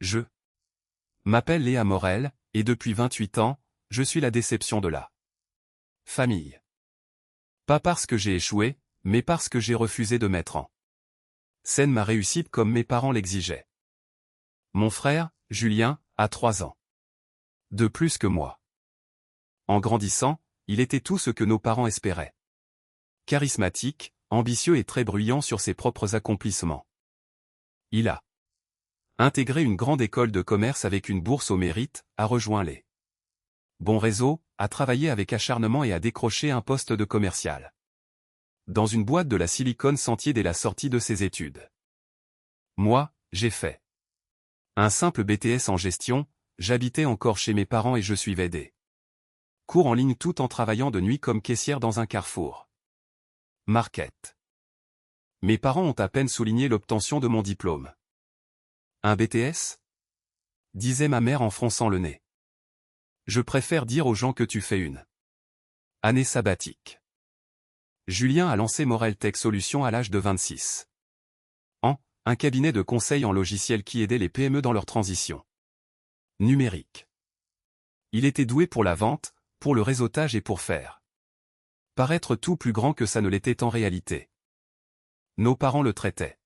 Je m'appelle Léa Morel, et depuis 28 ans, je suis la déception de la famille. Pas parce que j'ai échoué, mais parce que j'ai refusé de mettre en scène ma réussite comme mes parents l'exigeaient. Mon frère, Julien, a 3 ans de plus que moi. En grandissant, il était tout ce que nos parents espéraient. Charismatique, ambitieux et très bruyant sur ses propres accomplissements. Il a intégré une grande école de commerce avec une bourse au mérite, a rejoint les bons réseaux, a travaillé avec acharnement et a décroché un poste de commercial dans une boîte de la Silicon Sentier dès la sortie de ses études. Moi, j'ai fait un simple BTS en gestion, j'habitais encore chez mes parents et je suivais des cours en ligne tout en travaillant de nuit comme caissière dans un Carrefour Market. Mes parents ont à peine souligné l'obtention de mon diplôme. Un BTS? Disait ma mère en fronçant le nez. Je préfère dire aux gens que tu fais une année sabbatique. Julien a lancé Morel Tech Solutions à l'âge de 26 ans, un cabinet de conseil en logiciel qui aidait les PME dans leur transition numérique. Il était doué pour la vente, pour le réseautage et pour faire paraître tout plus grand que ça ne l'était en réalité. Nos parents le traitaient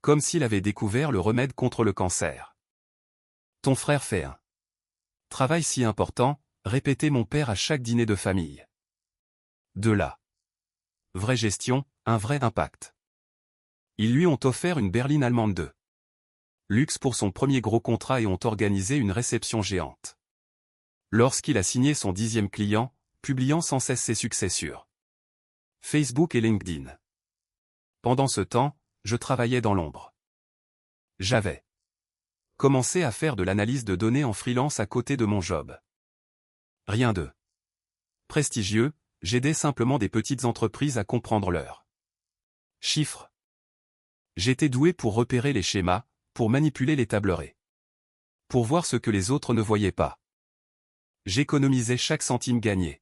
comme s'il avait découvert le remède contre le cancer. Ton frère fait un travail si important, répétait mon père à chaque dîner de famille. De là. Vraie gestion, un vrai impact. Ils lui ont offert une berline allemande de luxe pour son premier gros contrat et ont organisé une réception géante. Lorsqu'il a signé son 10e client, publiant sans cesse ses succès sur Facebook et LinkedIn. Pendant ce temps, je travaillais dans l'ombre. J'avais commencé à faire de l'analyse de données en freelance à côté de mon job. Rien de prestigieux, j'aidais simplement des petites entreprises à comprendre leurs chiffres. J'étais doué pour repérer les schémas, pour manipuler les tablerets. Pour voir ce que les autres ne voyaient pas. J'économisais chaque centime gagné.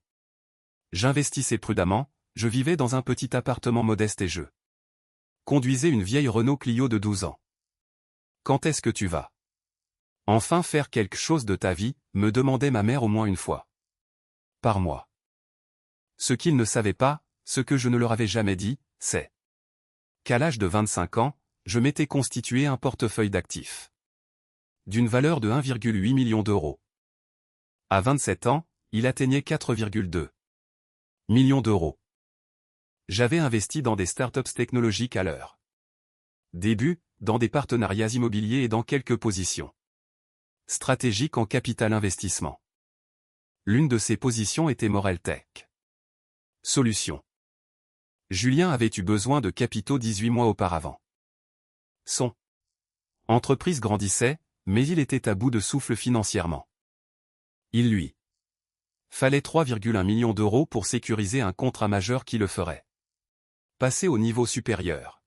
J'investissais prudemment, je vivais dans un petit appartement modeste et je conduisais une vieille Renault Clio de 12 ans. Quand est-ce que tu vas enfin faire quelque chose de ta vie, me demandait ma mère au moins une fois par mois. Ce qu'ils ne savaient pas, ce que je ne leur avais jamais dit, c'est qu'à l'âge de 25 ans, je m'étais constitué un portefeuille d'actifs d'une valeur de 1,8 million d'euros. À 27 ans, il atteignait 4,2 millions d'euros. J'avais investi dans des startups technologiques à leur début, dans des partenariats immobiliers et dans quelques positions stratégiques en capital investissement. L'une de ces positions était Morel Tech Solutions. Julien avait eu besoin de capitaux 18 mois auparavant. Son entreprise grandissait, mais il était à bout de souffle financièrement. Il lui fallait 3,1 millions d'euros pour sécuriser un contrat majeur qui le ferait passer au niveau supérieur.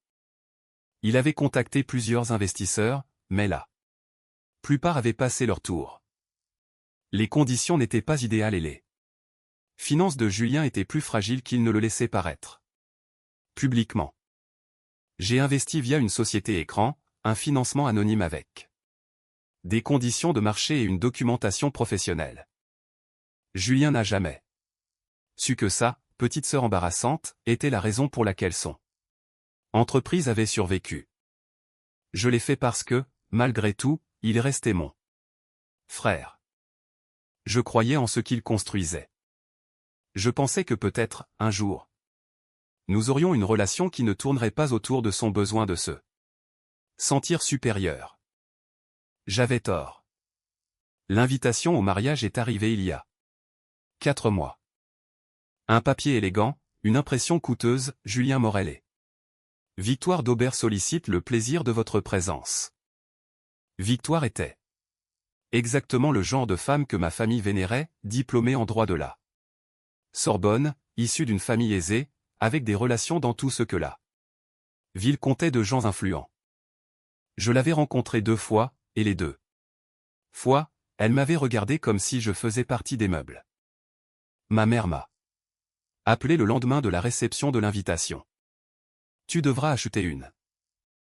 Il avait contacté plusieurs investisseurs, mais la plupart avaient passé leur tour. Les conditions n'étaient pas idéales et les finances de Julien étaient plus fragiles qu'il ne le laissait paraître publiquement. J'ai investi via une société écran, un financement anonyme avec des conditions de marché et une documentation professionnelle. Julien n'a jamais su que ça, petite sœur embarrassante, était la raison pour laquelle son entreprise avait survécu. Je l'ai fait parce que, malgré tout, il restait mon frère. Je croyais en ce qu'il construisait. Je pensais que peut-être, un jour, nous aurions une relation qui ne tournerait pas autour de son besoin de se sentir supérieur. J'avais tort. L'invitation au mariage est arrivée il y a 4 mois. Un papier élégant, une impression coûteuse, Julien Morel et Victoire d'Aubert sollicite le plaisir de votre présence. Victoire était exactement le genre de femme que ma famille vénérait, diplômée en droit de la Sorbonne, issue d'une famille aisée, avec des relations dans tout ce que la ville comptait de gens influents. Je l'avais rencontrée 2 fois, et les 2 fois, elle m'avait regardé comme si je faisais partie des meubles. Ma mère m'a appelé le lendemain de la réception de l'invitation. Tu devras acheter une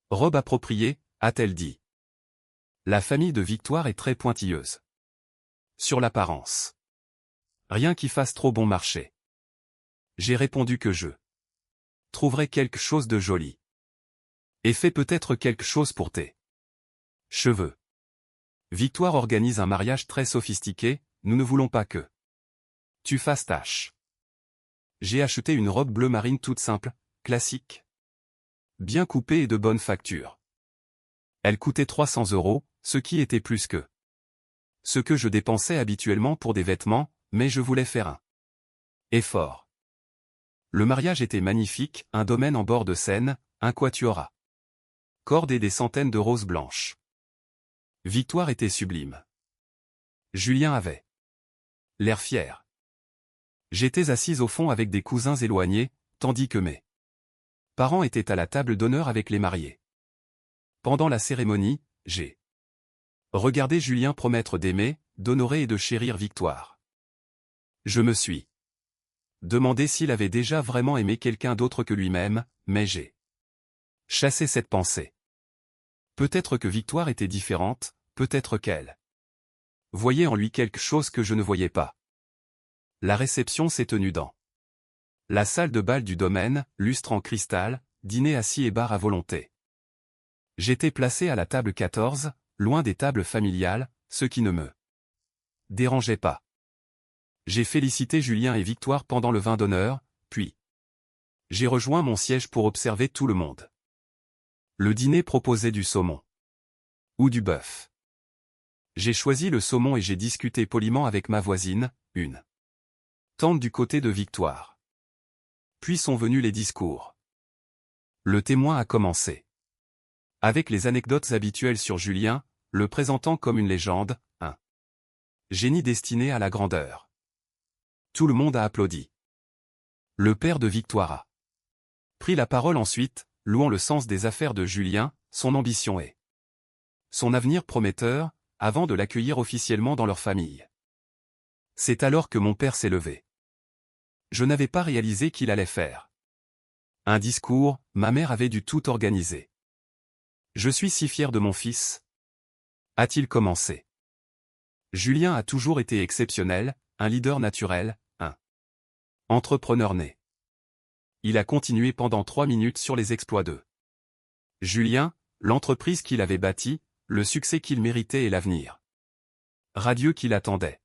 robe appropriée, a-t-elle dit. La famille de Victoire est très pointilleuse. Sur l'apparence. Rien qui fasse trop bon marché. J'ai répondu que je trouverais quelque chose de joli. Et fais peut-être quelque chose pour tes cheveux. Victoire organise un mariage très sophistiqué, nous ne voulons pas que tu fasses tâche. J'ai acheté une robe bleu marine toute simple, classique. Bien coupée et de bonne facture. Elle coûtait 300 €, ce qui était plus que ce que je dépensais habituellement pour des vêtements, mais je voulais faire un effort. Le mariage était magnifique, un domaine en bord de Seine, un quatuor à cordes et des centaines de roses blanches. Victoire était sublime. Julien avait l'air fier. J'étais assise au fond avec des cousins éloignés, tandis que mes parents étaient à la table d'honneur avec les mariés. Pendant la cérémonie, j'ai regardé Julien promettre d'aimer, d'honorer et de chérir Victoire. Je me suis demandé s'il avait déjà vraiment aimé quelqu'un d'autre que lui-même, mais j'ai chassé cette pensée. Peut-être que Victoire était différente, peut-être qu'elle voyait en lui quelque chose que je ne voyais pas. La réception s'est tenue dans la salle de bal du domaine, lustre en cristal, dîner assis et bar à volonté. J'étais placé à la table 14, loin des tables familiales, ce qui ne me dérangeait pas. J'ai félicité Julien et Victoire pendant le vin d'honneur, puis j'ai rejoint mon siège pour observer tout le monde. Le dîner proposait du saumon ou du bœuf. J'ai choisi le saumon et j'ai discuté poliment avec ma voisine, une tante du côté de Victoire. Puis sont venus les discours. Le témoin a commencé avec les anecdotes habituelles sur Julien, le présentant comme une légende, un génie destiné à la grandeur. Tout le monde a applaudi. Le père de Victoire a pris la parole ensuite, louant le sens des affaires de Julien, son ambition et son avenir prometteur, avant de l'accueillir officiellement dans leur famille. C'est alors que mon père s'est levé. Je n'avais pas réalisé qu'il allait faire un discours, ma mère avait dû tout organiser. Je suis si fier de mon fils, a-t-il commencé. Julien a toujours été exceptionnel, un leader naturel, un entrepreneur né. Il a continué pendant 3 minutes sur les exploits de Julien, l'entreprise qu'il avait bâtie, le succès qu'il méritait et l'avenir radieux qui l'attendait.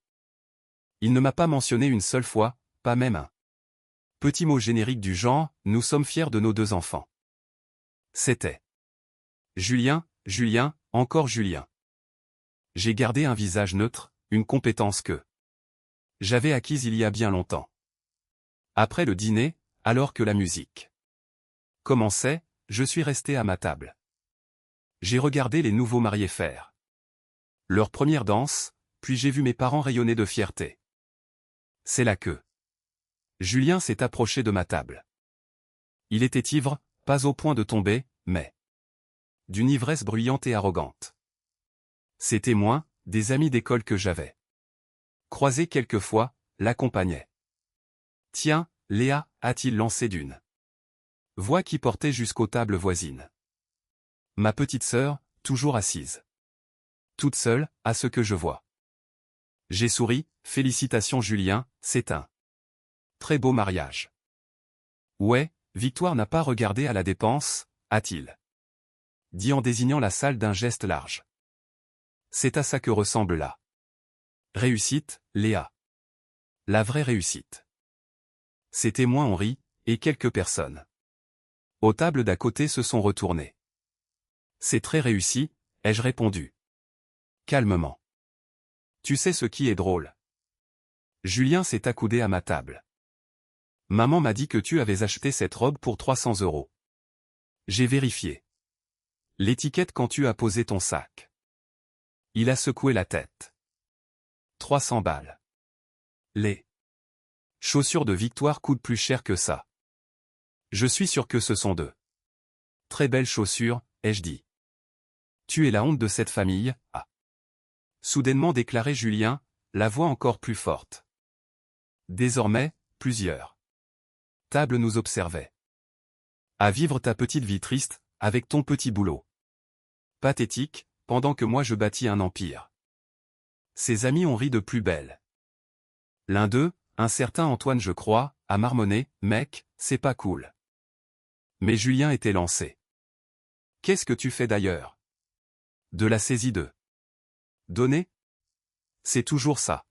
Il ne m'a pas mentionné une seule fois, pas même un petit mot générique du genre « Nous sommes fiers de nos 2 enfants ». C'était Julien, Julien, encore Julien. J'ai gardé un visage neutre, une compétence que j'avais acquise il y a bien longtemps. Après le dîner, alors que la musique commençait, je suis resté à ma table. J'ai regardé les nouveaux mariés faire leur première danse, puis j'ai vu mes parents rayonner de fierté. C'est là que Julien s'est approché de ma table. Il était ivre, pas au point de tomber, mais d'une ivresse bruyante et arrogante. Ses témoins, des amis d'école que j'avais croisés quelquefois, l'accompagnaient. Tiens, Léa, a-t-il lancé d'une voix qui portait jusqu'aux tables voisines. Ma petite sœur, toujours assise. Toute seule, à ce que je vois. J'ai souri, félicitations Julien, c'est un très beau mariage. Ouais, Victoire n'a pas regardé à la dépense, a-t-il dit en désignant la salle d'un geste large. C'est à ça que ressemble la réussite, Léa. La vraie réussite. Ses témoins ont ri, et quelques personnes aux tables d'à côté se sont retournées. C'est très réussi, ai-je répondu. Calmement. Tu sais ce qui est drôle. Julien s'est accoudé à ma table. Maman m'a dit que tu avais acheté cette robe pour 300 €. J'ai vérifié l'étiquette quand tu as posé ton sac. Il a secoué la tête. 300 balles. Les chaussures de Victoire coûtent plus cher que ça. Je suis sûr que ce sont de très belles chaussures, ai-je dit. Tu es la honte de cette famille, a soudainement déclaré Julien, la voix encore plus forte. Désormais, plusieurs tables nous observaient. À vivre ta petite vie triste, avec ton petit boulot. Pathétique, pendant que moi je bâtis un empire. Ses amis ont ri de plus belle. L'un d'eux, un certain Antoine je crois, a marmonné, « Mec, c'est pas cool. » Mais Julien était lancé. « Qu'est-ce que tu fais d'ailleurs? De la saisie de donner? C'est toujours ça. »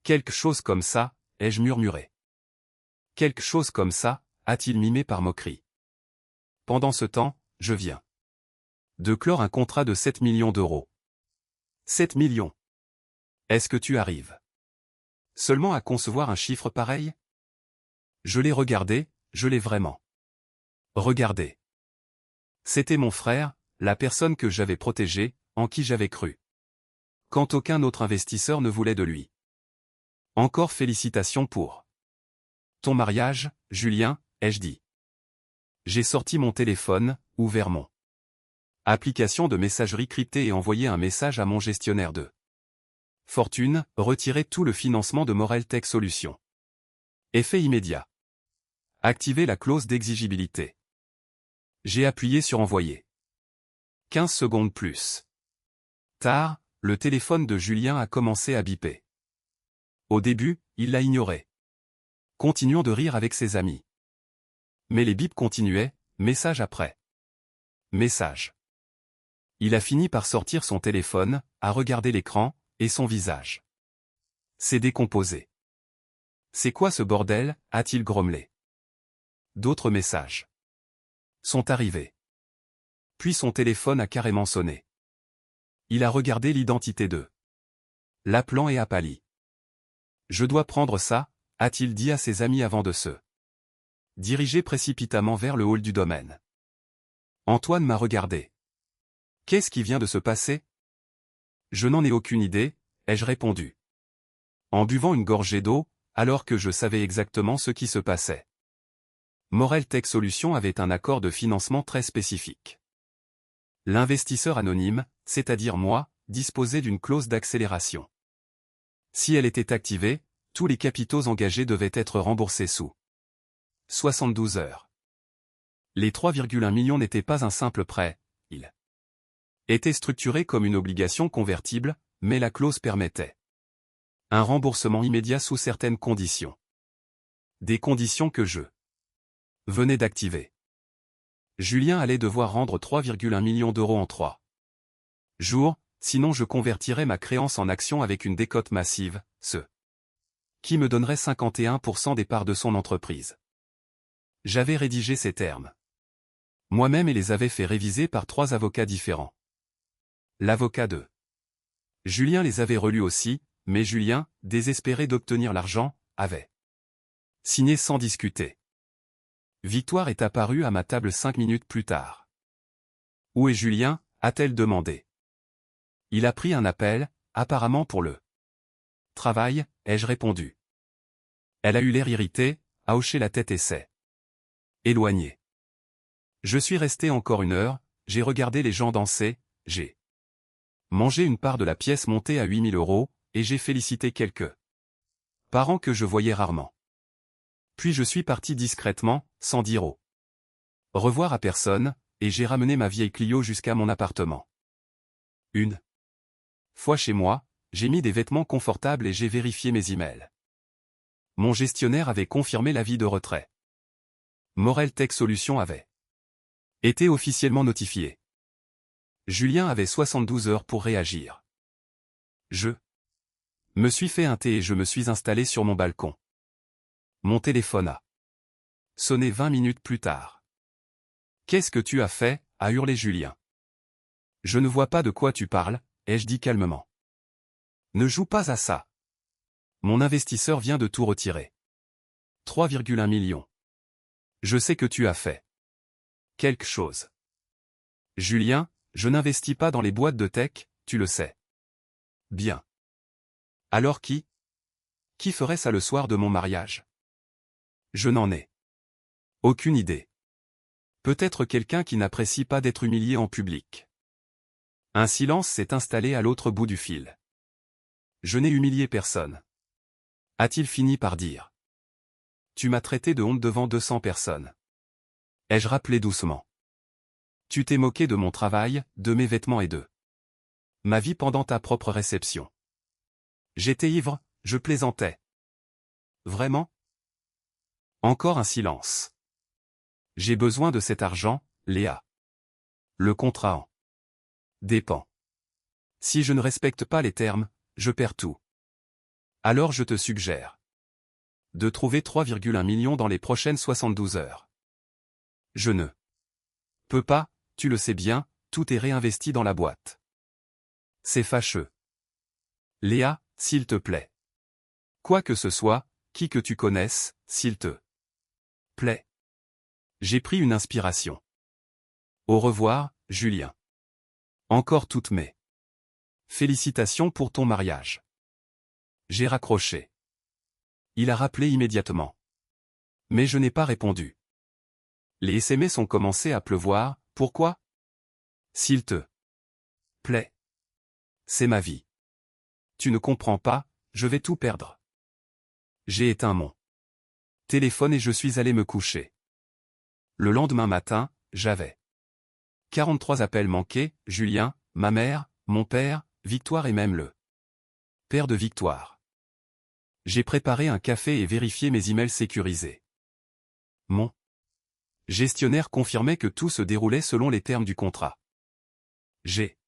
Quelque chose comme ça, ai-je murmuré. Quelque chose comme ça, a-t-il mimé par moquerie. Pendant ce temps, je viens de clore un contrat de 7 millions d'euros. 7 millions. Est-ce que tu arrives seulement à concevoir un chiffre pareil? Je l'ai regardé, je l'ai vraiment regardé. C'était mon frère, la personne que j'avais protégée, en qui j'avais cru. Quand aucun autre investisseur ne voulait de lui. Encore félicitations pour ton mariage, Julien, ai-je dit. J'ai sorti mon téléphone, ouvert mon application de messagerie cryptée et envoyé un message à mon gestionnaire de fortune, retirer tout le financement de Morel Tech Solutions. Effet immédiat. Activer la clause d'exigibilité. J'ai appuyé sur envoyer. 15 secondes plus tard, le téléphone de Julien a commencé à biper. Au début, il l'a ignoré. Continuant de rire avec ses amis. Mais les bips continuaient, message après message. Il a fini par sortir son téléphone, a regardé l'écran, et son visage s'est décomposé. C'est quoi ce bordel, a-t-il grommelé. D'autres messages sont arrivés. Puis son téléphone a carrément sonné. Il a regardé l'identité de l'appelant et a pâli. Je dois prendre ça, a-t-il dit à ses amis avant de se diriger précipitamment vers le hall du domaine. Antoine m'a regardé. Qu'est-ce qui vient de se passer? Je n'en ai aucune idée, ai-je répondu. En buvant une gorgée d'eau, alors que je savais exactement ce qui se passait. Morel Tech Solutions avait un accord de financement très spécifique. L'investisseur anonyme, c'est-à-dire moi, disposait d'une clause d'accélération. Si elle était activée, tous les capitaux engagés devaient être remboursés sous 72 heures. Les 3,1 millions n'étaient pas un simple prêt, il était structuré comme une obligation convertible, mais la clause permettait un remboursement immédiat sous certaines conditions. Des conditions que je venais d'activer. Julien allait devoir rendre 3,1 millions d'euros en 3 jours, sinon je convertirais ma créance en actions avec une décote massive, ce qui me donnerait 51% des parts de son entreprise. J'avais rédigé ces termes moi-même et les avais fait réviser par 3 avocats différents. L'avocat de Julien les avait relus aussi, mais Julien, désespéré d'obtenir l'argent, avait signé sans discuter. Victoire est apparue à ma table 5 minutes plus tard. Où est Julien, a-t-elle demandé. Il a pris un appel, apparemment pour le travail, ai-je répondu. Elle a eu l'air irritée, a hoché la tête et s'est éloignée. Je suis resté encore 1 heure, j'ai regardé les gens danser, j'ai mangé une part de la pièce montée à 8 000 euros, et j'ai félicité quelques parents que je voyais rarement. Puis je suis parti discrètement, sans dire au revoir à personne, et j'ai ramené ma vieille Clio jusqu'à mon appartement. Une fois chez moi, j'ai mis des vêtements confortables et j'ai vérifié mes emails. Mon gestionnaire avait confirmé l'avis de retrait. Morel Tech Solutions avait été officiellement notifié. Julien avait 72 heures pour réagir. Je me suis fait un thé et je me suis installé sur mon balcon. Mon téléphone a sonné 20 minutes plus tard. « Qu'est-ce que tu as fait ?» a hurlé Julien. « Je ne vois pas de quoi tu parles, » ai-je dit calmement. « Ne joue pas à ça. Mon investisseur vient de tout retirer. 3,1 millions. Je sais que tu as fait quelque chose. Julien, je n'investis pas dans les boîtes de tech, tu le sais. Bien. Alors qui? Qui ferait ça le soir de mon mariage? Je n'en ai aucune idée. Peut-être quelqu'un qui n'apprécie pas d'être humilié en public. Un silence s'est installé à l'autre bout du fil. Je n'ai humilié personne. A-t-il fini par dire. Tu m'as traité de honte devant 200 personnes. Ai-je rappelé doucement. Tu t'es moqué de mon travail, de mes vêtements et de ma vie pendant ta propre réception. J'étais ivre, je plaisantais. Vraiment? Encore un silence. J'ai besoin de cet argent, Léa. Le contrat en dépend. Si je ne respecte pas les termes, je perds tout. Alors je te suggère de trouver 3,1 millions dans les prochaines 72 heures. Je ne peux pas, tu le sais bien, tout est réinvesti dans la boîte. C'est fâcheux. Léa, s'il te plaît. Quoi que ce soit, qui que tu connaisses, s'il te plaît. J'ai pris une inspiration. Au revoir, Julien. Encore toutes mes félicitations pour ton mariage. J'ai raccroché. Il a rappelé immédiatement. Mais je n'ai pas répondu. Les SMS ont commencé à pleuvoir, pourquoi? S'il te plaît. C'est ma vie. Tu ne comprends pas, je vais tout perdre. J'ai éteint mon téléphone et je suis allé me coucher. Le lendemain matin, j'avais 43 appels manqués, Julien, ma mère, mon père, Victoire et même le père de Victoire. J'ai préparé un café et vérifié mes emails sécurisés. Mon gestionnaire confirmait que tout se déroulait selon les termes du contrat. J'ai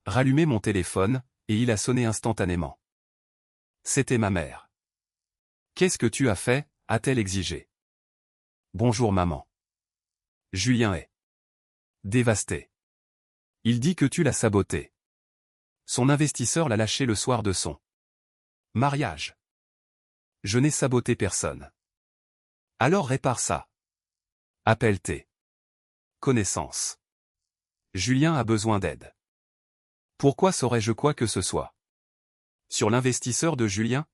rallumé mon téléphone, et il a sonné instantanément. C'était ma mère. Qu'est-ce que tu as fait, a-t-elle exigé. Bonjour maman. Julien est dévasté. Il dit que tu l'as saboté. Son investisseur l'a lâché le soir de son mariage. Je n'ai saboté personne. Alors répare ça. Appelle tes connaissances. Julien a besoin d'aide. Pourquoi saurais-je quoi que ce soit? Sur l'investisseur de Julien?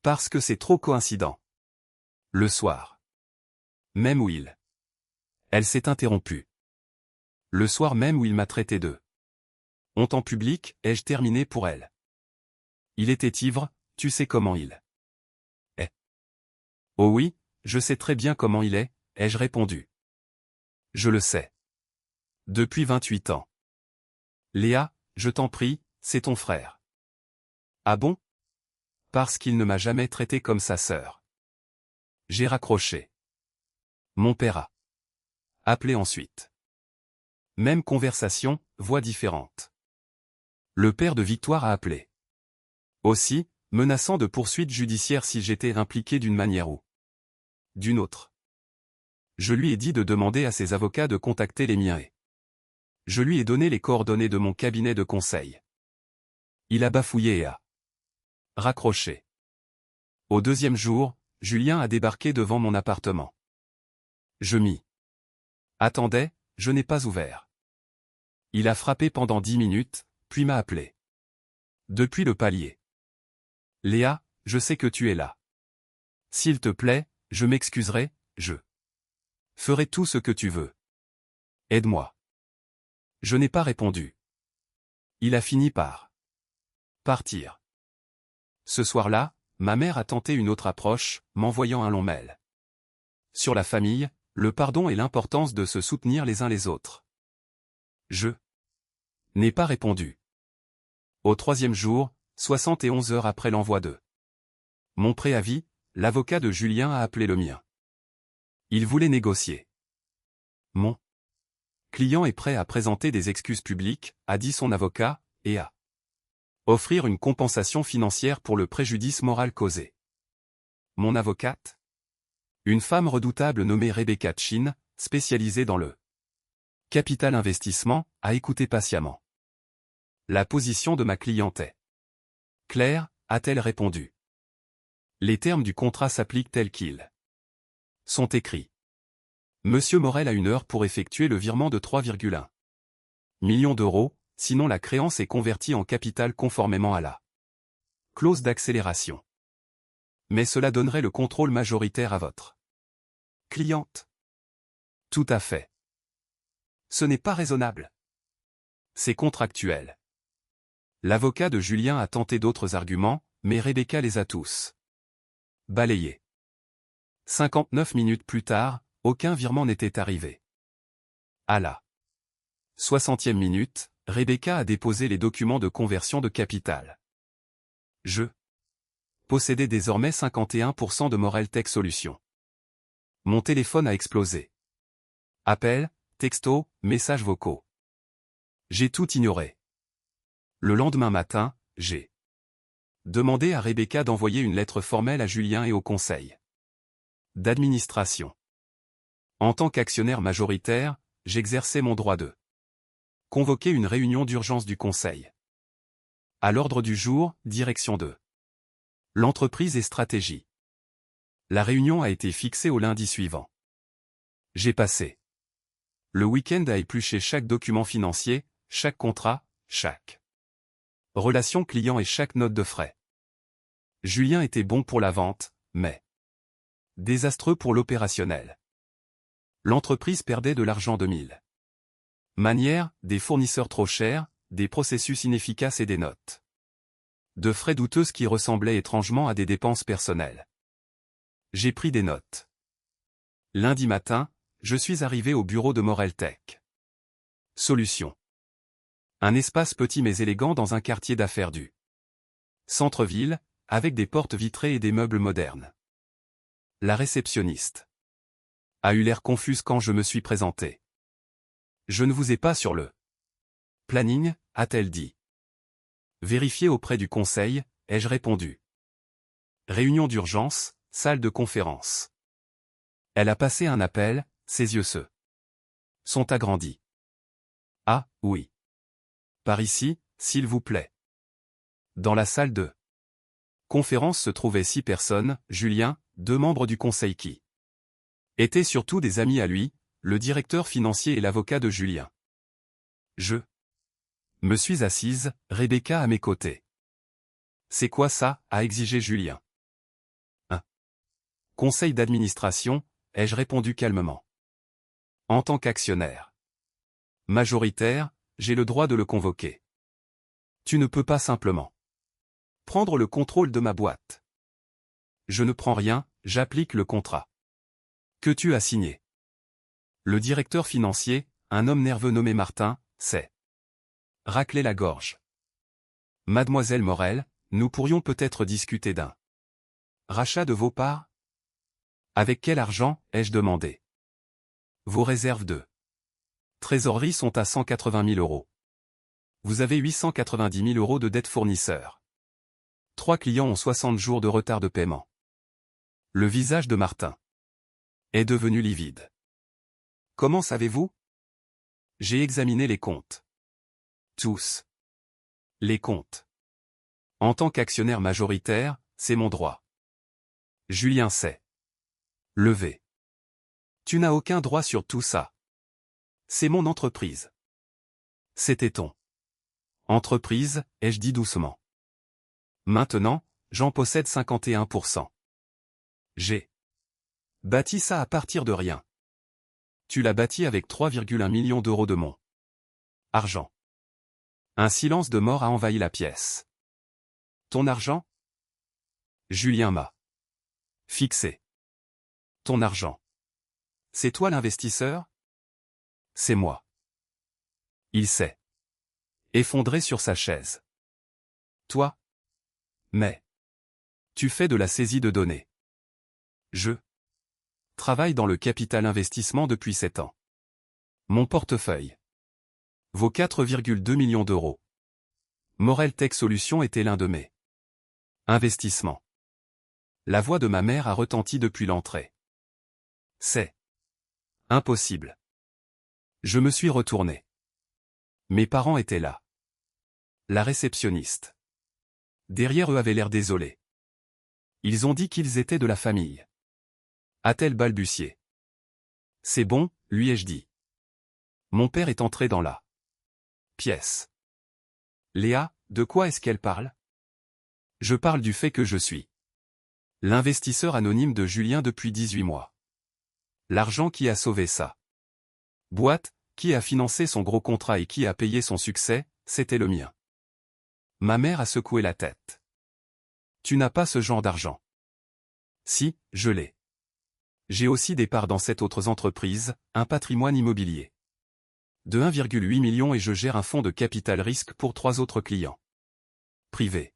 Parce que c'est trop coïncident. Le soir. Même où elle s'est interrompue. Le soir même où il m'a traité de honte en public, ai-je terminé pour elle. Il était ivre, tu sais comment il est. Oh oui, je sais très bien comment il est, ai-je répondu. Je le sais. Depuis 28 ans. Léa, je t'en prie, c'est ton frère. Ah bon? Parce qu'il ne m'a jamais traité comme sa sœur. J'ai raccroché. Mon père a appelé ensuite. Même conversation, voix différente. Le père de Victoire a appelé. Aussi, menaçant de poursuites judiciaires si j'étais impliqué d'une manière ou d'une autre. Je lui ai dit de demander à ses avocats de contacter les miens et je lui ai donné les coordonnées de mon cabinet de conseil. Il a bafouillé et a raccroché. Au deuxième jour, Julien a débarqué devant mon appartement. Je m'y attendais, je n'ai pas ouvert. Il a frappé pendant 10 minutes, puis m'a appelé. Depuis le palier. Léa, je sais que tu es là. S'il te plaît, je m'excuserai, je ferai tout ce que tu veux. Aide-moi. Je n'ai pas répondu. Il a fini par partir. Ce soir-là, ma mère a tenté une autre approche, m'envoyant un long mail. Sur la famille, le pardon et l'importance de se soutenir les uns les autres. Je n'ai pas répondu. Au troisième jour, 71 heures après l'envoi de mon préavis, l'avocat de Julien a appelé le mien. Il voulait négocier. Mon client est prêt à présenter des excuses publiques, a dit son avocat, et à offrir une compensation financière pour le préjudice moral causé. Mon avocate? Une femme redoutable nommée Rebecca Chin, spécialisée dans le capital investissement, a écouté patiemment. La position de ma cliente est claire, a-t-elle répondu. Les termes du contrat s'appliquent tels qu'ils sont écrits. Monsieur Morel a 1 heure pour effectuer le virement de 3,1 millions d'euros, sinon la créance est convertie en capital conformément à la clause d'accélération. Mais cela donnerait le contrôle majoritaire à votre cliente. Tout à fait. Ce n'est pas raisonnable. C'est contractuel. L'avocat de Julien a tenté d'autres arguments, mais Rebecca les a tous balayés. 59 minutes plus tard, aucun virement n'était arrivé. À la 60e minute, Rebecca a déposé les documents de conversion de capital. Je possédais désormais 51% de Morel Tech Solutions. Mon téléphone a explosé. Appels, textos, messages vocaux. J'ai tout ignoré. Le lendemain matin, j'ai demandé à Rebecca d'envoyer une lettre formelle à Julien et au conseil d'administration. En tant qu'actionnaire majoritaire, j'exerçais mon droit de convoquer une réunion d'urgence du conseil. À l'ordre du jour, direction de l'entreprise et stratégie. La réunion a été fixée au lundi suivant. J'ai passé le week-end à éplucher chaque document financier, chaque contrat, chaque relation client et chaque note de frais. Julien était bon pour la vente, mais désastreux pour l'opérationnel. L'entreprise perdait de l'argent de mille manières, des fournisseurs trop chers, des processus inefficaces et des notes de frais douteuses qui ressemblaient étrangement à des dépenses personnelles. J'ai pris des notes. Lundi matin, je suis arrivé au bureau de Morel Tech Solutions. Un espace petit mais élégant dans un quartier d'affaires du centre-ville, avec des portes vitrées et des meubles modernes. La réceptionniste a eu l'air confuse quand je me suis présenté. Je ne vous ai pas sur le planning, a-t-elle dit. Vérifié auprès du conseil, ai-je répondu. Réunion d'urgence, salle de conférence. Elle a passé un appel, ses yeux se sont agrandis. Ah, oui. Par ici, s'il vous plaît. Dans la salle de conférence se trouvaient 6 personnes, Julien, 2 membres du conseil qui étaient surtout des amis à lui, le directeur financier et l'avocat de Julien. Je me suis assise, Rebecca à mes côtés. C'est quoi ça, a exigé Julien. Un conseil d'administration, ai-je répondu calmement. En tant qu'actionnaire majoritaire, j'ai le droit de le convoquer. Tu ne peux pas simplement prendre le contrôle de ma boîte. Je ne prends rien, j'applique le contrat que tu as signé. Le directeur financier, un homme nerveux nommé Martin, s'est raclé la gorge. Mademoiselle Morel, nous pourrions peut-être discuter d'un rachat de vos parts? Avec quel argent, ai-je demandé. Vos réserves de trésorerie sont à 180 000 euros. Vous avez 890 000 euros de dettes fournisseurs. 3 clients ont 60 jours de retard de paiement. Le visage de Martin est devenu livide. Comment savez-vous? J'ai examiné les comptes. Tous. Les comptes. En tant qu'actionnaire majoritaire, c'est mon droit. Julien s'est levé. Tu n'as aucun droit sur tout ça. C'est mon entreprise. C'était ton entreprise, ai-je dit doucement. Maintenant, j'en possède 51%. J'ai bâti ça à partir de rien. Tu l'as bâti avec 3,1 millions d'euros de mon argent. Un silence de mort a envahi la pièce. Ton argent? Julien m'a fixé. Ton argent. C'est toi l'investisseur? C'est moi. Il s'est effondré sur sa chaise. Toi? Mais tu fais de la saisie de données. Je travaille dans le capital investissement depuis 7 ans. Mon portefeuille vaut 4,2 millions d'euros. Morel Tech Solutions était l'un de mes investissements. La voix de ma mère a retenti depuis l'entrée. C'est impossible. Je me suis retourné. Mes parents étaient là. La réceptionniste derrière eux avait l'air désolé. Ils ont dit qu'ils étaient de la famille. A-t-elle balbutié. C'est bon, lui ai-je dit. Mon père est entré dans la pièce. Léa, de quoi est-ce qu'elle parle? Je parle du fait que je suis l'investisseur anonyme de Julien depuis 18 mois. L'argent qui a sauvé sa boîte, qui a financé son gros contrat et qui a payé son succès, c'était le mien. Ma mère a secoué la tête. Tu n'as pas ce genre d'argent. Si, je l'ai. J'ai aussi des parts dans cette autre entreprise, un patrimoine immobilier de 1,8 million et je gère un fonds de capital risque pour 3 autres clients. Privé.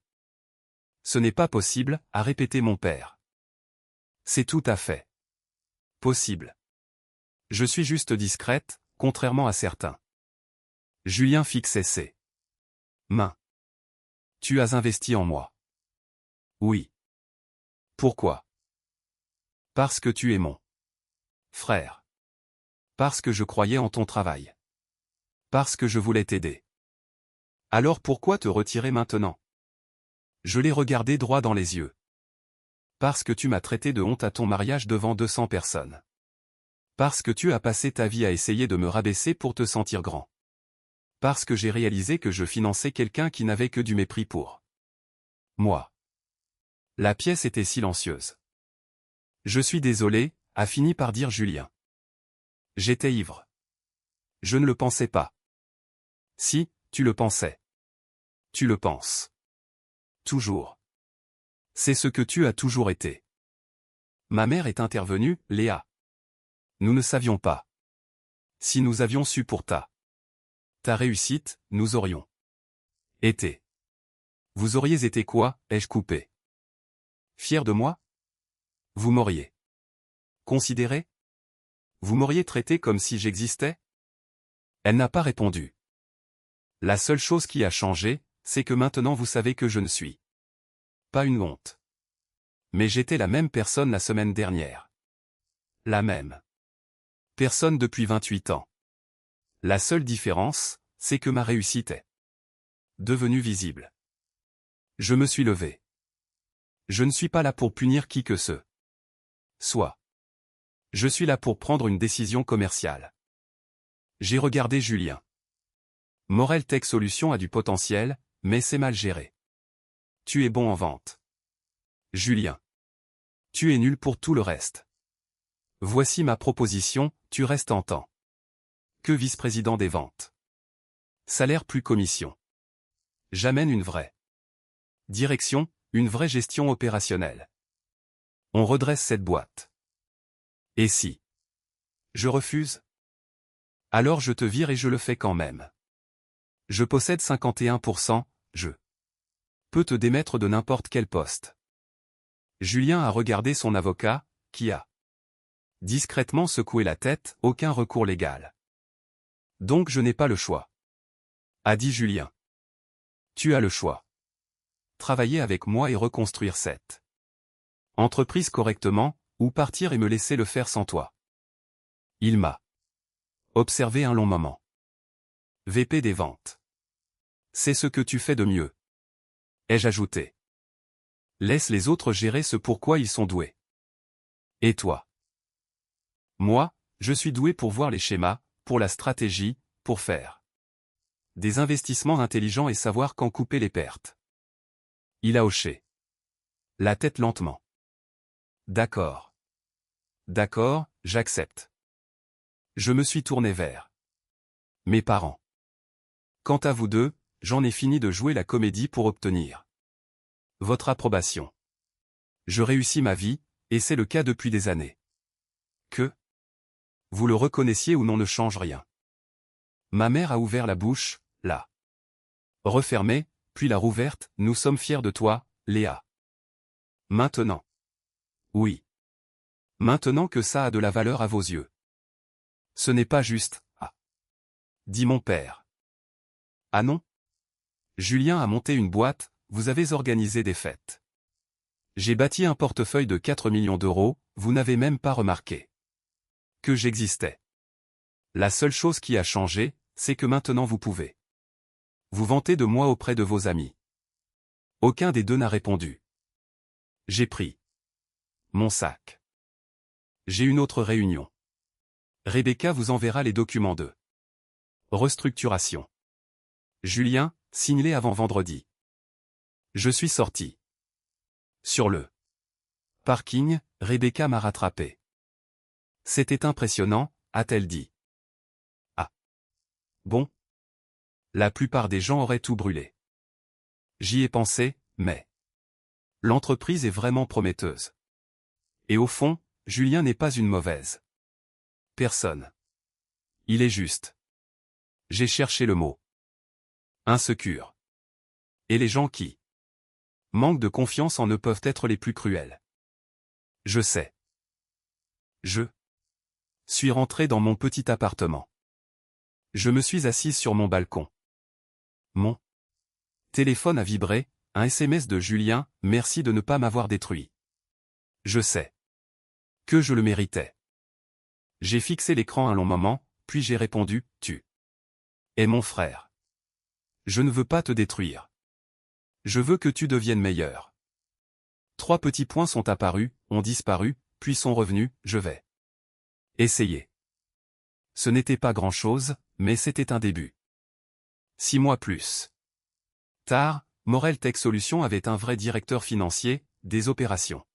Ce n'est pas possible, a répété mon père. C'est tout à fait possible. Je suis juste discrète, contrairement à certains. Julien fixait ses mains. Tu as investi en moi. Oui. Pourquoi? Parce que tu es mon frère. Parce que je croyais en ton travail. Parce que je voulais t'aider. Alors pourquoi te retirer maintenant? Je l'ai regardé droit dans les yeux. Parce que tu m'as traité de honte à ton mariage devant 200 personnes. Parce que tu as passé ta vie à essayer de me rabaisser pour te sentir grand. Parce que j'ai réalisé que je finançais quelqu'un qui n'avait que du mépris pour moi. La pièce était silencieuse. Je suis désolé, a fini par dire Julien. J'étais ivre. Je ne le pensais pas. Si, tu le pensais. Tu le penses. Toujours. C'est ce que tu as toujours été. Ma mère est intervenue, Léa. Nous ne savions pas. Si nous avions su pour ta réussite, nous aurions été. Vous auriez été quoi, ai-je coupé? Fier de moi? Vous m'auriez considéré? Vous m'auriez traité comme si j'existais? Elle n'a pas répondu. La seule chose qui a changé, c'est que maintenant vous savez que je ne suis pas une honte. Mais j'étais la même personne la semaine dernière. La même personne depuis 28 ans. La seule différence, c'est que ma réussite est devenue visible. Je me suis levé. Je ne suis pas là pour punir qui que ce soit. Je suis là pour prendre une décision commerciale. J'ai regardé Julien. Morel Tech Solutions a du potentiel, mais c'est mal géré. Tu es bon en vente. Julien. Tu es nul pour tout le reste. Voici ma proposition, tu restes en tant que vice-président des ventes. Salaire plus commission. J'amène une vraie direction, une vraie gestion opérationnelle. On redresse cette boîte. Et si je refuse? Alors je te vire et je le fais quand même. Je possède 51%, je peux te démettre de n'importe quel poste. Julien a regardé son avocat, qui a discrètement secoué la tête, aucun recours légal. Donc je n'ai pas le choix. A dit Julien. Tu as le choix. Travailler avec moi et reconstruire cette entreprise correctement, ou partir et me laisser le faire sans toi. Il m'a observé un long moment. VP des ventes. C'est ce que tu fais de mieux. Ai-je ajouté. Laisse les autres gérer ce pourquoi ils sont doués. Et toi? Moi, je suis doué pour voir les schémas, pour la stratégie, pour faire des investissements intelligents et savoir quand couper les pertes. Il a hoché la tête lentement. D'accord. D'accord, j'accepte. Je me suis tourné vers mes parents. Quant à vous deux, j'en ai fini de jouer la comédie pour obtenir votre approbation. Je réussis ma vie, et c'est le cas depuis des années. Que vous le reconnaissiez ou non ne change rien. Ma mère a ouvert la bouche, l'a refermée, puis l'a rouverte, nous sommes fiers de toi, Léa. Maintenant. Oui. Maintenant que ça a de la valeur à vos yeux. Ce n'est pas juste, ah. Dit mon père. Ah non? Julien a monté une boîte, vous avez organisé des fêtes. J'ai bâti un portefeuille de 4 millions d'euros, vous n'avez même pas remarqué que j'existais. La seule chose qui a changé, c'est que maintenant vous pouvez vous vanter de moi auprès de vos amis. Aucun des deux n'a répondu. J'ai pris mon sac. J'ai une autre réunion. Rebecca vous enverra les documents de restructuration. Julien, signe-les avant vendredi. Je suis sorti. Sur le parking, Rebecca m'a rattrapé. C'était impressionnant, a-t-elle dit. Ah. Bon. La plupart des gens auraient tout brûlé. J'y ai pensé, mais l'entreprise est vraiment prometteuse. Et au fond, Julien n'est pas une mauvaise personne. Il est juste J'ai cherché le mot. Insécure. Et les gens qui manquent de confiance en eux peuvent être les plus cruels. Je sais. Je suis rentré dans mon petit appartement. Je me suis assise sur mon balcon. Mon téléphone a vibré, un SMS de Julien, merci de ne pas m'avoir détruit. Je sais que je le méritais. J'ai fixé l'écran un long moment, puis j'ai répondu, tu es mon frère. Je ne veux pas te détruire. Je veux que tu deviennes meilleur. 3 petits points sont apparus, ont disparu, puis sont revenus, je vais essayer. Ce n'était pas grand-chose, mais c'était un début. 6 mois plus tard, Morel Tech Solutions avait un vrai directeur financier, des opérations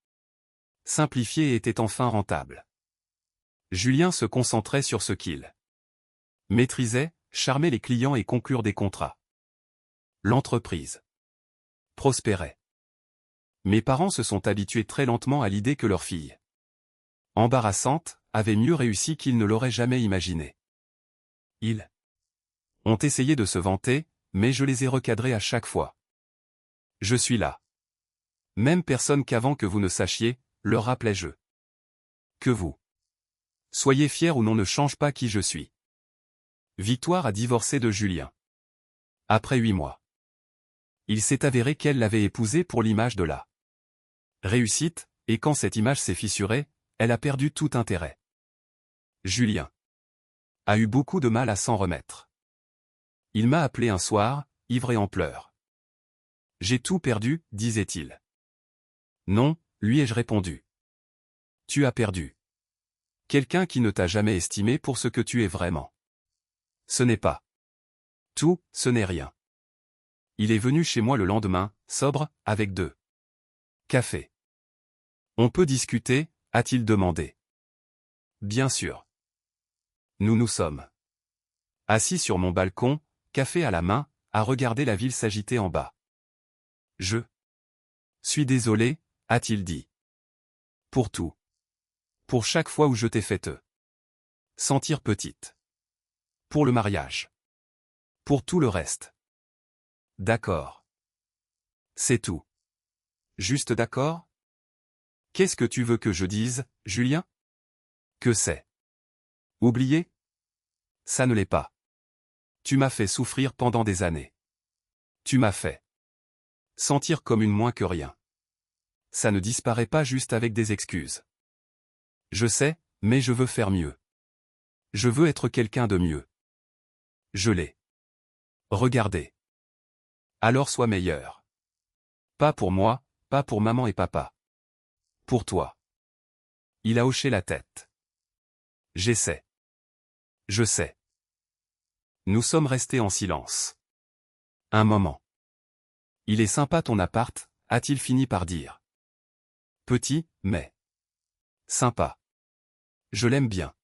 simplifiées et était enfin rentable. Julien se concentrait sur ce qu'il maîtrisait, charmer les clients et conclure des contrats. L'entreprise prospérait. Mes parents se sont habitués très lentement à l'idée que leur fille embarrassante avait mieux réussi qu'ils ne l'auraient jamais imaginé. Ils ont essayé de se vanter, mais je les ai recadrés à chaque fois. Je suis là. Même personne qu'avant que vous ne sachiez, leur rappelais-je. Que vous soyez fiers ou non ne change pas qui je suis. Victoire a divorcé de Julien. Après 8 mois. Il s'est avéré qu'elle l'avait épousé pour l'image de la réussite, et quand cette image s'est fissurée, elle a perdu tout intérêt. Julien a eu beaucoup de mal à s'en remettre. Il m'a appelé un soir, ivre et en pleurs. J'ai tout perdu, disait-il. Non, lui ai-je répondu. Tu as perdu quelqu'un qui ne t'a jamais estimé pour ce que tu es vraiment. Ce n'est pas tout, ce n'est rien. Il est venu chez moi le lendemain, sobre, avec 2 cafés. On peut discuter, a-t-il demandé. Bien sûr. Nous nous sommes assis sur mon balcon, café à la main, à regarder la ville s'agiter en bas. Je suis désolé, a-t-il dit. Pour tout. Pour chaque fois où je t'ai fait te sentir petite. Pour le mariage. Pour tout le reste. D'accord. C'est tout. Juste d'accord? Qu'est-ce que tu veux que je dise, Julien? Que c'est? Oublier? Ça ne l'est pas. Tu m'as fait souffrir pendant des années. Tu m'as fait sentir comme une moins que rien. Ça ne disparaît pas juste avec des excuses. Je sais, mais je veux faire mieux. Je veux être quelqu'un de mieux. Je l'ai regardé. Alors sois meilleur. Pas pour moi, pas pour maman et papa. Pour toi. Il a hoché la tête. J'essaie. Je sais. Nous sommes restés en silence. Un moment. Il est sympa ton appart, a-t-il fini par dire. Petit, mais sympa. Je l'aime bien.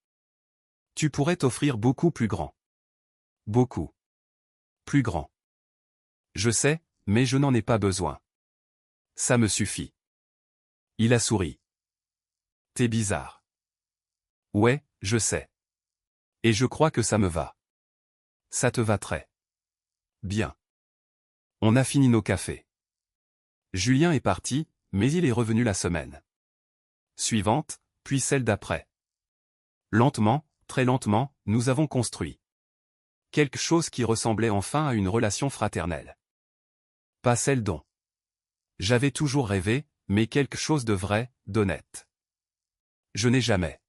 Tu pourrais t'offrir beaucoup plus grand. Beaucoup plus grand. Je sais, mais je n'en ai pas besoin. Ça me suffit. Il a souri. T'es bizarre. Ouais, je sais. Et je crois que ça me va. Ça te va très bien. On a fini nos cafés. Julien est parti, mais il est revenu la semaine suivante, puis celle d'après. Lentement, très lentement, nous avons construit quelque chose qui ressemblait enfin à une relation fraternelle. Pas celle dont j'avais toujours rêvé, mais quelque chose de vrai, d'honnête. Je n'ai jamais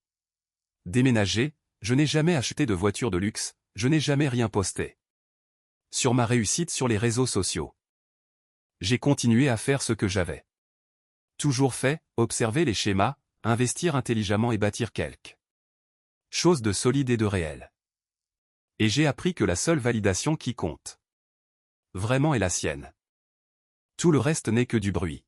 déménagé, je n'ai jamais acheté de voiture de luxe, je n'ai jamais rien posté sur ma réussite sur les réseaux sociaux. J'ai continué à faire ce que j'avais toujours fait, observer les schémas, investir intelligemment et bâtir quelque chose de solide et de réel. Et j'ai appris que la seule validation qui compte vraiment est la sienne. Tout le reste n'est que du bruit.